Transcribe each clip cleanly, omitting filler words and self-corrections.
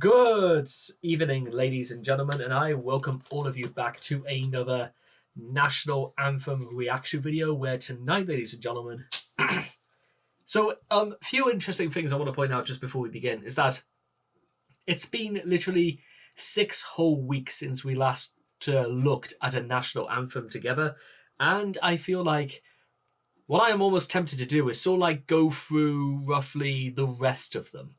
Good evening, ladies and gentlemen, and I welcome all of you back to another national anthem reaction video. Where tonight, ladies and gentlemen, a few interesting things I want to point out just before we begin is that it's been literally 6 whole weeks since we last looked at a national anthem together, and I feel like what I am almost tempted to do is go through roughly the rest of them.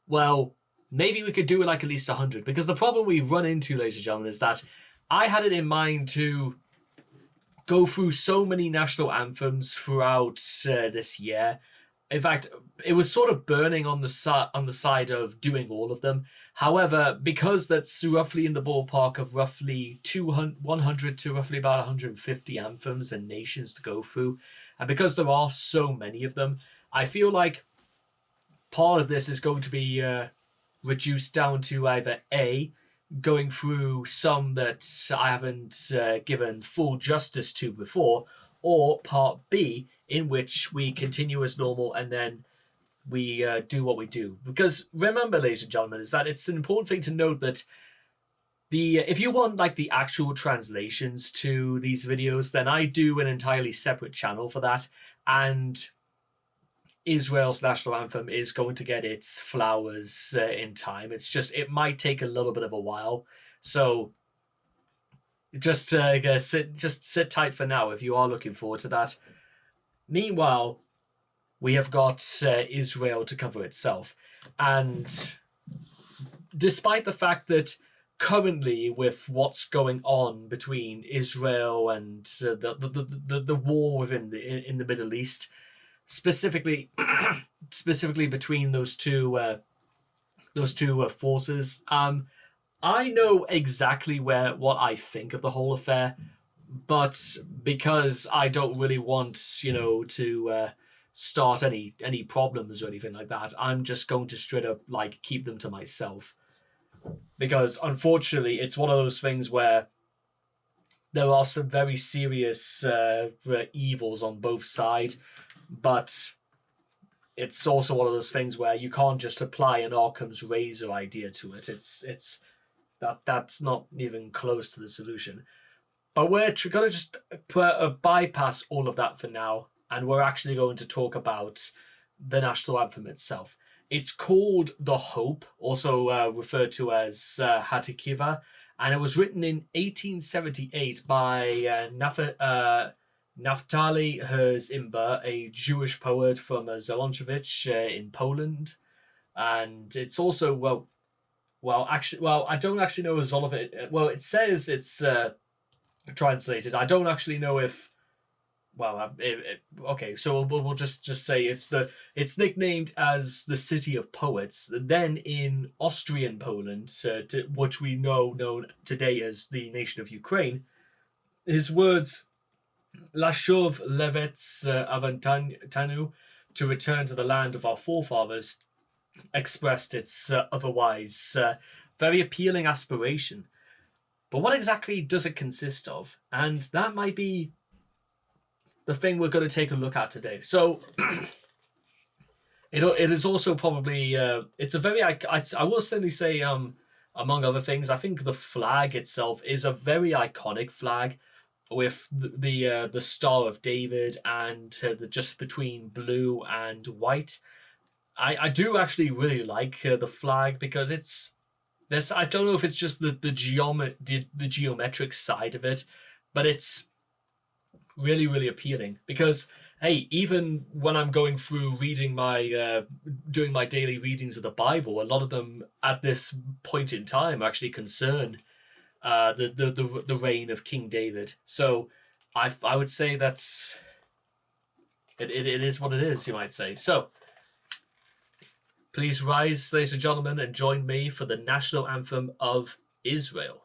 Well, maybe we could do it like at least 100, because the problem we run into, ladies and gentlemen, is that I had it in mind to go through so many national anthems throughout this year. In fact, it was sort of burning on the side of doing all of them. However, because that's roughly in the ballpark of roughly 100 to roughly about 150 anthems and nations to go through, and because there are so many of them, I feel like part of this is going to be reduced down to either A, going through some that I haven't given full justice to before, or part B, in which we continue as normal and then we do what we do. Because remember, ladies and gentlemen, is that it's an important thing to note that if you want the actual translations to these videos, then I do an entirely separate channel for that, and Israel's national anthem is going to get its flowers in time. It's just, it might take a little bit of a while. So just sit tight for now if you are looking forward to that. Meanwhile, we have got Israel to cover itself. And despite the fact that currently with what's going on between Israel and the war within in the Middle East, specifically between those two forces, I know exactly what I think of the whole affair, but because I don't really want to start any problems or anything like that, I'm just going to straight up keep them to myself, because unfortunately it's one of those things where there are some very serious evils on both sides. But it's also one of those things where you can't just apply an Occam's razor idea to it. That's not even close to the solution. But we're going to just bypass all of that for now, and we're actually going to talk about the national anthem itself. It's called The Hope, also referred to as Hatikva, and it was written in 1878 by Naftali Herz-Imber, a Jewish poet from Zalonchevich in Poland. And it's also, I don't actually know as all of it. Well, it says it's translated. I don't actually know if, okay, so we'll just say it's nicknamed as the City of Poets. Then in Austrian Poland, which we know known today as the nation of Ukraine, his words, Lashov Levets Avantanu, to return to the land of our forefathers, expressed its otherwise very appealing aspiration. But what exactly does it consist of? And that might be the thing we're going to take a look at today. So it is also probably it's a very, I will certainly say, among other things, I think the flag itself is a very iconic flag, with the Star of David and the just between blue and white. I do actually really like the flag, because it's this. I don't know if it's just the geometric side of it, but it's really, really appealing. Because hey, even when I'm going through reading doing my daily readings of the Bible, a lot of them at this point in time actually concern the reign of King David. So I would say that's it is what it is, you might say. So please rise, ladies and gentlemen, and join me for the national anthem of Israel.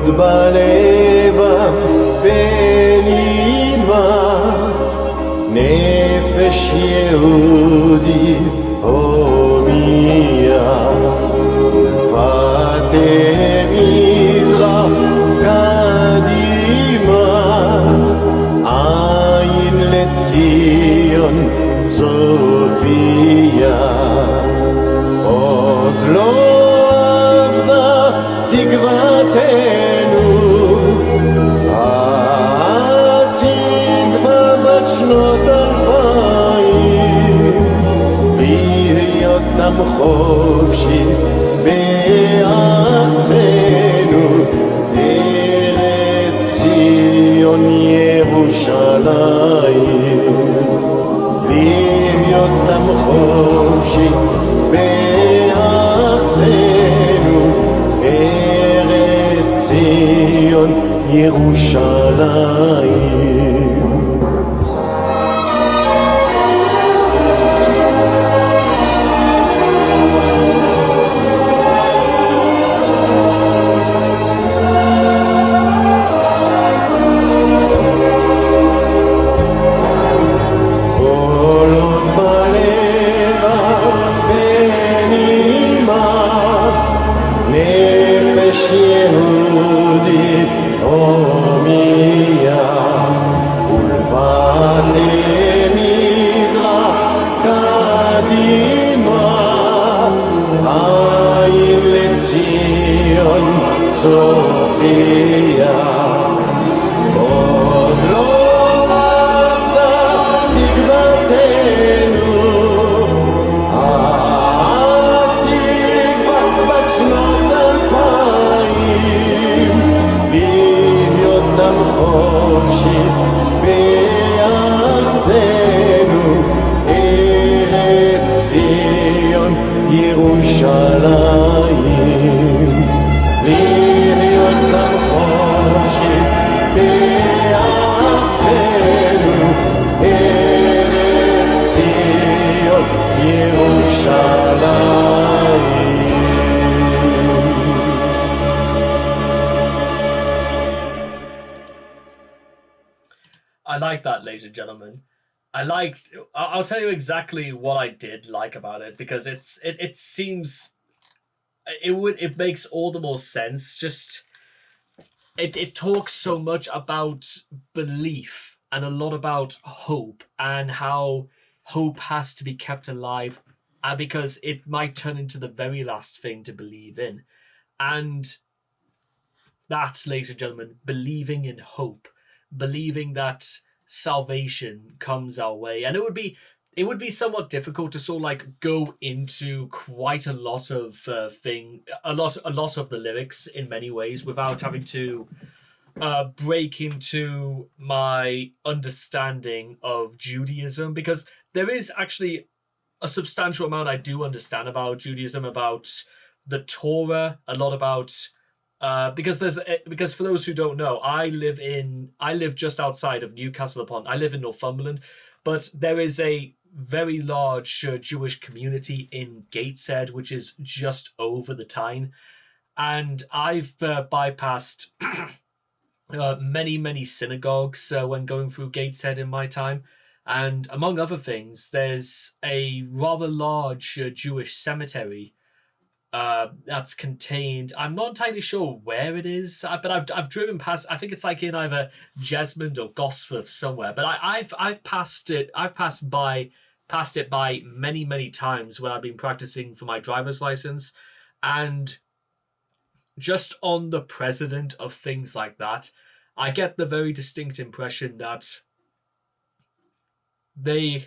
עוד בלבם בנימה נפש יהודי הומיה ולפתה מזרח קדימה עין לציון צופיה עוד לא אבדה תקוותנו התקווה בת שנות 2000 בהיותם חופשי בארצנו ארץ ציון ירושלים בהיותם חופשי בארצנו ארץ ציון ירושלים יהודי הומיה ולפתה מזרח קדימה עין לציון צופיה עוד לא אבדה תקוותנו התקווה בת שנות 2000 בהיותם חופשי בארצנו ארץ ציון ירושלים בהיותם חופשי בארצנו ארץ ציון ירושלים I like that, ladies and gentlemen. I'll tell you exactly what I did like about it, because it seems it makes all the more sense. Just it talks so much about belief and a lot about hope and how hope has to be kept alive, and because it might turn into the very last thing to believe in. And that, ladies and gentlemen, believing in hope, believing that salvation comes our way. And it would be somewhat difficult to sort of like go into quite a lot of a lot of the lyrics in many ways without having to break into my understanding of Judaism, because there is actually a substantial amount I do understand about Judaism, about the Torah, a lot about because for those who don't know, I live just outside of Newcastle upon. I live in Northumberland, but there is a very large Jewish community in Gateshead, which is just over the Tyne, and I've bypassed many synagogues when going through Gateshead in my time. And among other things, there's a rather large Jewish cemetery that's contained. I'm not entirely sure where it is, but I've driven past. I think it's like in either Jesmond or Gosforth somewhere. But I've passed it. I've passed it by many times when I've been practicing for my driver's license, and just on the precedent of things like that, I get the very distinct impression that they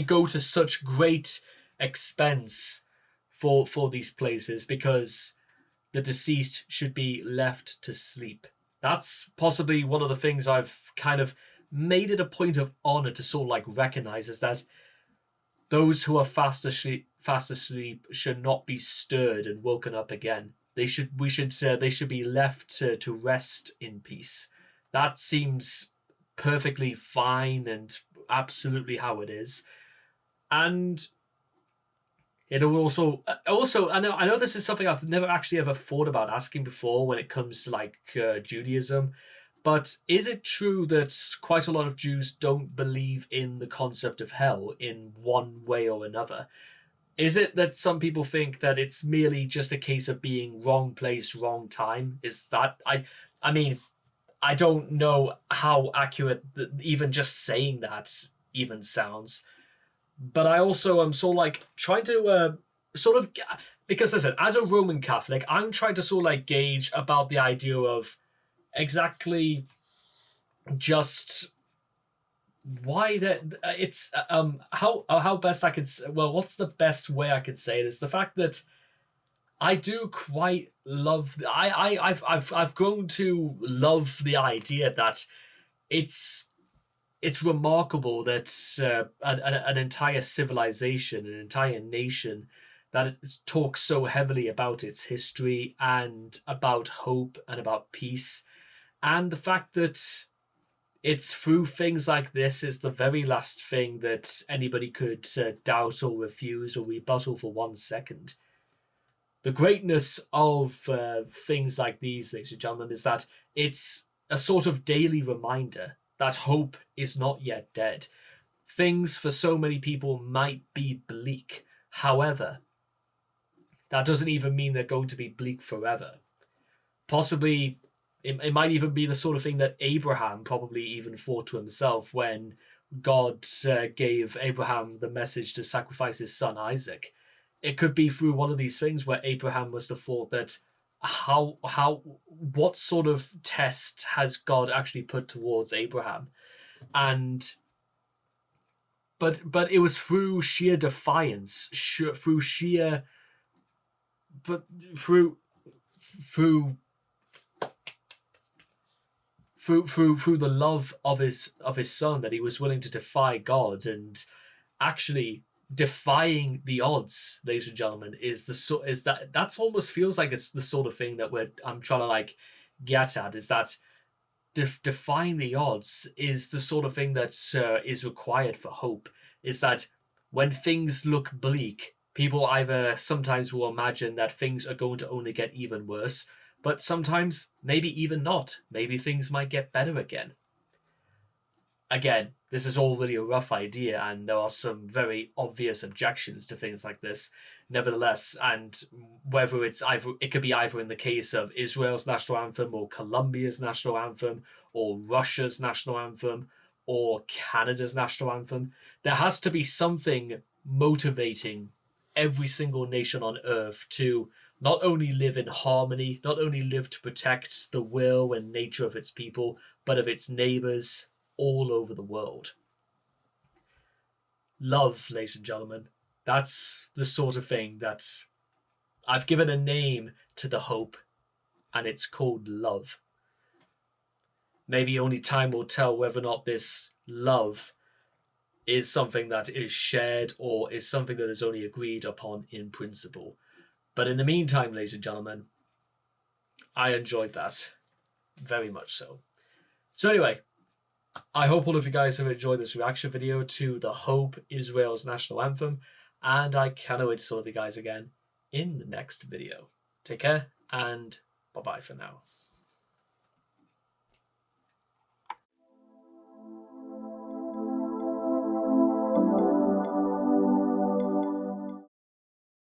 go to such great expense for these places because the deceased should be left to sleep. That's possibly one of the things I've kind of made it a point of honor to sort of like recognize, is that those who are fast asleep should not be stirred and woken up again. They should be left to rest in peace. That seems perfectly fine and absolutely how it is. And It will also I know this is something I've never actually ever thought about asking before when it comes to like Judaism, but is it true that quite a lot of Jews don't believe in the concept of hell in one way or another? Is it that some people think that it's merely just a case of being wrong place, wrong time? Is that I mean, I don't know how accurate even just saying that even sounds. But I also am sort of like trying to sort of because listen, as a Roman Catholic, I'm trying to sort of like gauge about the idea of exactly just why that it's how best I could well, what's the best way I could say it is the fact that I do quite love I've grown to love the idea that it's it's remarkable that an entire civilization, an entire nation, that it talks so heavily about its history and about hope and about peace, and the fact that it's through things like this is the very last thing that anybody could doubt or refuse or rebuttal for 1 second. The greatness of things like these, ladies and gentlemen, is that it's a sort of daily reminder that hope is not yet dead. Things for so many people might be bleak. However, that doesn't even mean they're going to be bleak forever. Possibly, it might even be the sort of thing that Abraham probably even thought to himself when God gave Abraham the message to sacrifice his son Isaac. It could be through one of these things where Abraham must have thought that what sort of test has God actually put towards Abraham, and but it was through sheer defiance, through sheer, but through through the love of his son that he was willing to defy God, and actually defying the odds, ladies and gentlemen, is that's almost feels like it's the sort of thing that I'm trying to like get at, is that defying the odds is the sort of thing that is required for hope. Is that when things look bleak, people either sometimes will imagine that things are going to only get even worse, but sometimes maybe even not. Maybe things might get better again. Again, this is all really a rough idea, and there are some very obvious objections to things like this. Nevertheless, and whether it could be either in the case of Israel's national anthem, or Colombia's national anthem, or Russia's national anthem, or Canada's national anthem, there has to be something motivating every single nation on earth to not only live in harmony, not only live to protect the will and nature of its people, but of its neighbors all over the world. Love, ladies and gentlemen, that's the sort of thing that I've given a name to the hope, and it's called love. Maybe only time will tell whether or not this love is something that is shared or is something that is only agreed upon in principle. But in the meantime, ladies and gentlemen, I enjoyed that very much so. So anyway, I hope all of you guys have enjoyed this reaction video to the Hope, Israel's national anthem, and I cannot wait to see all of you guys again in the next video. Take care, and bye-bye for now.